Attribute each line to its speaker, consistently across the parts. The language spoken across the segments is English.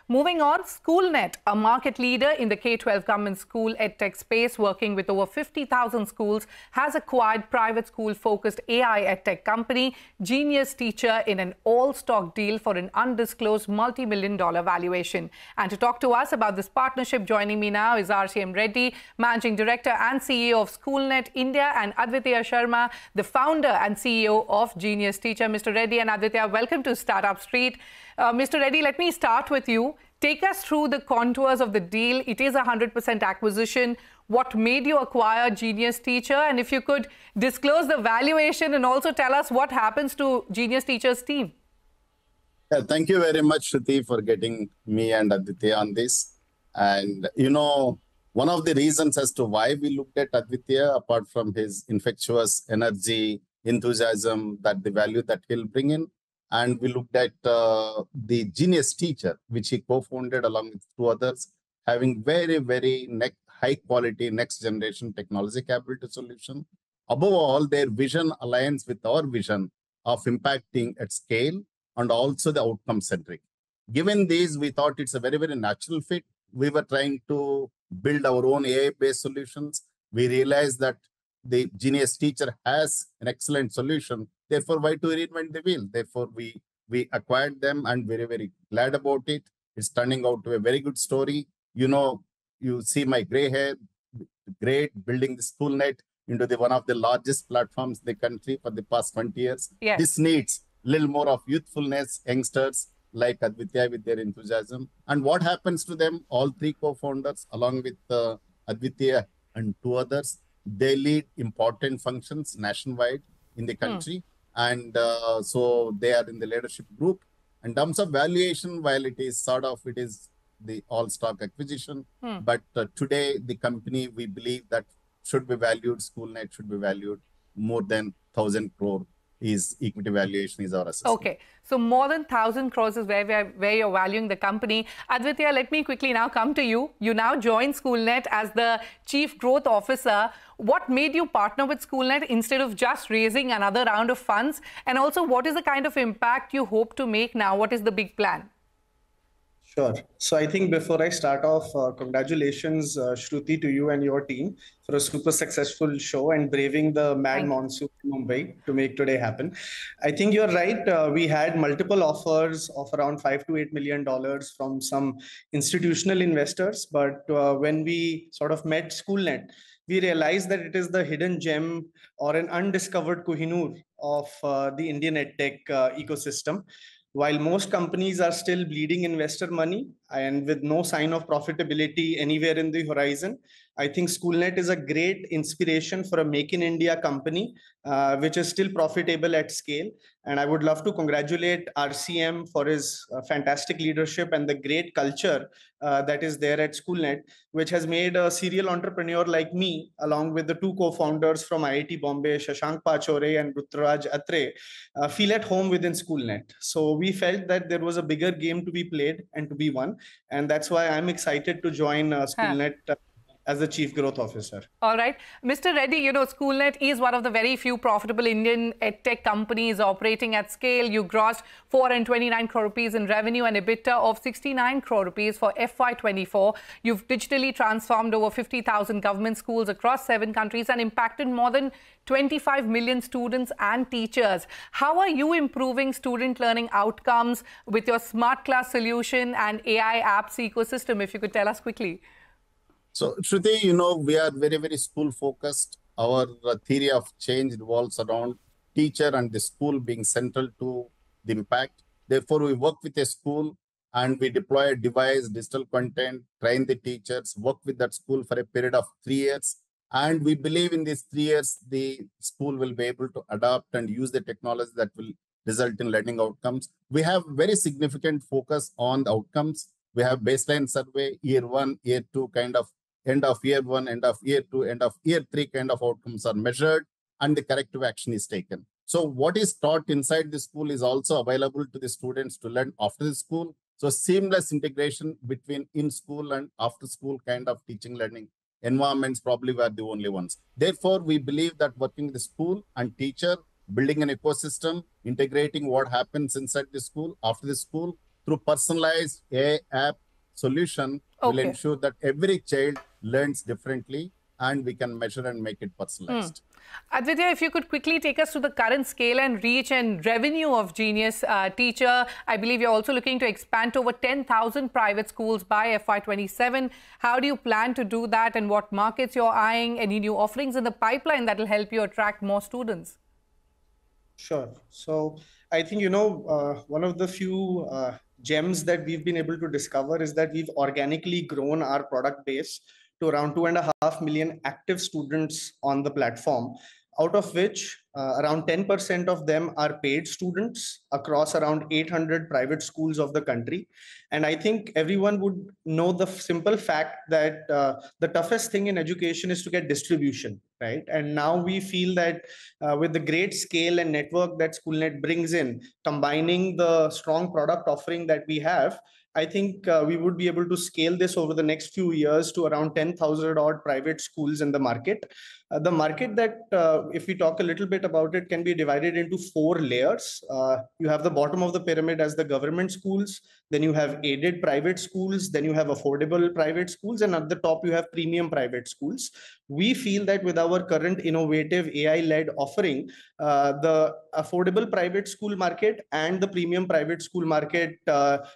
Speaker 1: Moving on, Schoolnet, a market leader in the K-12 government school edtech space, working with over 50,000 schools, has acquired private school-focused AI edtech company GeniusTeacher in an all-stock deal for an undisclosed multi-million-dollar valuation. And to talk to us about this partnership, joining me now is RCM Reddy, Managing Director and CEO of Schoolnet India, and Advitiya Sharma, the founder and CEO of GeniusTeacher. Mr. Reddy and Advitiya, welcome to Startup Street. Mr. Reddy, let me start with you. Take us through the contours of the deal. It is a 100% acquisition. What made you acquire GeniusTeacher? And if you could disclose the valuation and also tell us what happens to GeniusTeacher's team.
Speaker 2: Yeah, thank you very much, Shruti, for getting me and Advitiya on this. And, you know, one of the reasons as to why we looked at Advitiya, apart from his infectious energy, enthusiasm, that the value that he'll bring in, and we looked at the GeniusTeacher, which he co-founded along with two others, having very, very high quality next generation technology capability solution. Above all, their vision aligns with our vision of impacting at scale and also the outcome centric. Given these, we thought it's a very, very natural fit. We were trying to build our own AI-based solutions. We realized that the GeniusTeacher has an excellent solution. Therefore, why to reinvent the wheel? Therefore, we acquired them and very, very glad about it. It's turning out to a very good story. You know, you see my gray hair, great, building the Schoolnet into one of the largest platforms in the country for the past 20 years.
Speaker 1: Yes.
Speaker 2: This needs a little more of youthfulness, youngsters like Advitiya with their enthusiasm. And what happens to them? All three co-founders, along with Advitiya and two others, they lead important functions nationwide in the country. And so they are in the leadership group. In terms of valuation, while it is the all-stock acquisition, but today the company, we believe that should be valued, Schoolnet should be valued more than 1,000 crore is equity valuation is our assessment.
Speaker 1: Okay, so more than 1,000 crores is where you're valuing the company. Advitiya, let me quickly now come to you. You now join Schoolnet as the Chief Growth Officer. What made you partner with Schoolnet instead of just raising another round of funds? And also, what is the kind of impact you hope to make now? What is the big plan?
Speaker 3: Sure. So I think before I start off, congratulations, Shruti, to you and your team for a super successful show and braving the mad monsoon in Mumbai to make today happen. I think you're right. We had multiple offers of around $5 to $8 million from some institutional investors. But when we sort of met Schoolnet, we realized that it is the hidden gem or an undiscovered Kohinoor of the Indian edtech ecosystem. While most companies are still bleeding investor money and with no sign of profitability anywhere in the horizon, I think Schoolnet is a great inspiration for a Make in India company, which is still profitable at scale. And I would love to congratulate RCM for his fantastic leadership and the great culture that is there at Schoolnet, which has made a serial entrepreneur like me, along with the two co-founders from IIT Bombay, Shashank Pachore and Rutraj Atre, feel at home within Schoolnet. So we felt that there was a bigger game to be played and to be won. And that's why I'm excited to join Schoolnet as the Chief Growth Officer.
Speaker 1: All right. Mr. Reddy, you know, Schoolnet is one of the very few profitable Indian edtech companies operating at scale. You grossed 429 crore rupees in revenue and EBITDA of 69 crore rupees for FY24. You've digitally transformed over 50,000 government schools across 7 countries and impacted more than 25 million students and teachers. How are you improving student learning outcomes with your smart class solution and AI apps ecosystem? If you could tell us quickly.
Speaker 2: So, Shruti, you know, we are very, very school focused. Our theory of change revolves around teacher and the school being central to the impact. Therefore, we work with a school and we deploy a device, digital content, train the teachers, work with that school for a period of 3 years. And we believe in these 3 years, the school will be able to adapt and use the technology that will result in learning outcomes. We have very significant focus on the outcomes. We have baseline survey, year 1, year 2 kind of end of year 1, end of year 2, end of year 3 kind of outcomes are measured and the corrective action is taken. So what is taught inside the school is also available to the students to learn after the school. So seamless integration between in-school and after-school kind of teaching learning environments probably were the only ones. Therefore, we believe that working with the school and teacher, building an ecosystem, integrating what happens inside the school, after the school, through personalized AI app solution will ensure that every child learns differently and we can measure and make it personalized.
Speaker 1: Advitiya, if you could quickly take us to the current scale and reach and revenue of Genius Teacher. I believe you're also looking to expand to over 10,000 private schools by FY27. How do you plan to do that, and what markets you're eyeing? Any new offerings in the pipeline that will help you attract more students?
Speaker 3: Sure. So I think, one of the few gems that we've been able to discover is that we've organically grown our product base to around 2.5 million active students on the platform, out of which around 10% of them are paid students across around 800 private schools of the country. And I think everyone would know the simple fact that the toughest thing in education is to get distribution, right? And now we feel that with the great scale and network that Schoolnet brings in, combining the strong product offering that we have, I think we would be able to scale this over the next few years to around 10,000 odd private schools in the market. The market that, if we talk a little bit about it, can be divided into 4 layers. You have the bottom of the pyramid as the government schools, then you have aided private schools, then you have affordable private schools, and at the top you have premium private schools. We feel that with our current innovative AI-led offering, the affordable private school market and the premium private school market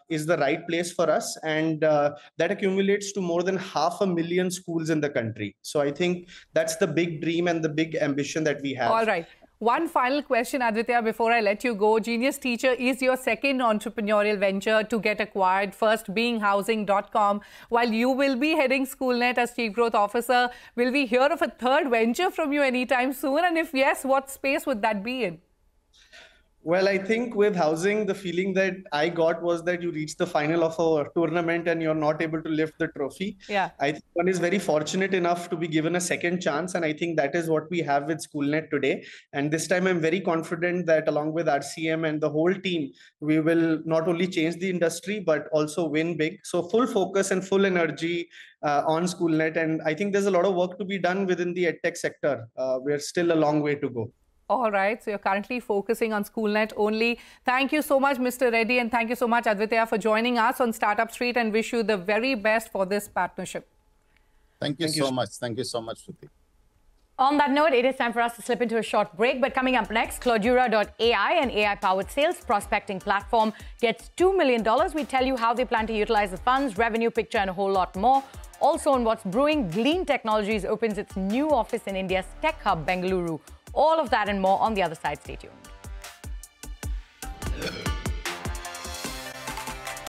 Speaker 3: is the right place for us, and that accumulates to more than 500,000 schools in the country. So I think that's the big dream and the big ambition that we have.
Speaker 1: All right. One final question, Advitiya, before I let you go. Genius Teacher is your second entrepreneurial venture to get acquired, first being housing.com. While you will be heading Schoolnet as Chief Growth Officer, will we hear of a third venture from you anytime soon? And if yes, what space would that be in?
Speaker 3: Well, I think with housing, the feeling that I got was that you reach the final of a tournament and you're not able to lift the trophy.
Speaker 1: Yeah.
Speaker 3: I think one is very fortunate enough to be given a second chance. And I think that is what we have with Schoolnet today. And this time I'm very confident that along with RCM and the whole team, we will not only change the industry, but also win big. So full focus and full energy on Schoolnet. And I think there's a lot of work to be done within the EdTech sector. We're still a long way to go.
Speaker 1: All right. So you're currently focusing on Schoolnet only. Thank you so much, Mr. Reddy. And thank you so much, Advitiya, for joining us on Startup Street, and wish you the very best for this partnership.
Speaker 2: Thank you so much. Thank you so much, Shruti.
Speaker 4: On that note, it is time for us to slip into a short break. But coming up next, Claudura.ai, an AI-powered sales prospecting platform, gets $2 million. We tell you how they plan to utilize the funds, revenue picture, and a whole lot more. Also on what's brewing, Glean Technologies opens its new office in India's tech hub, Bengaluru. All of that and more on the other side. Stay tuned.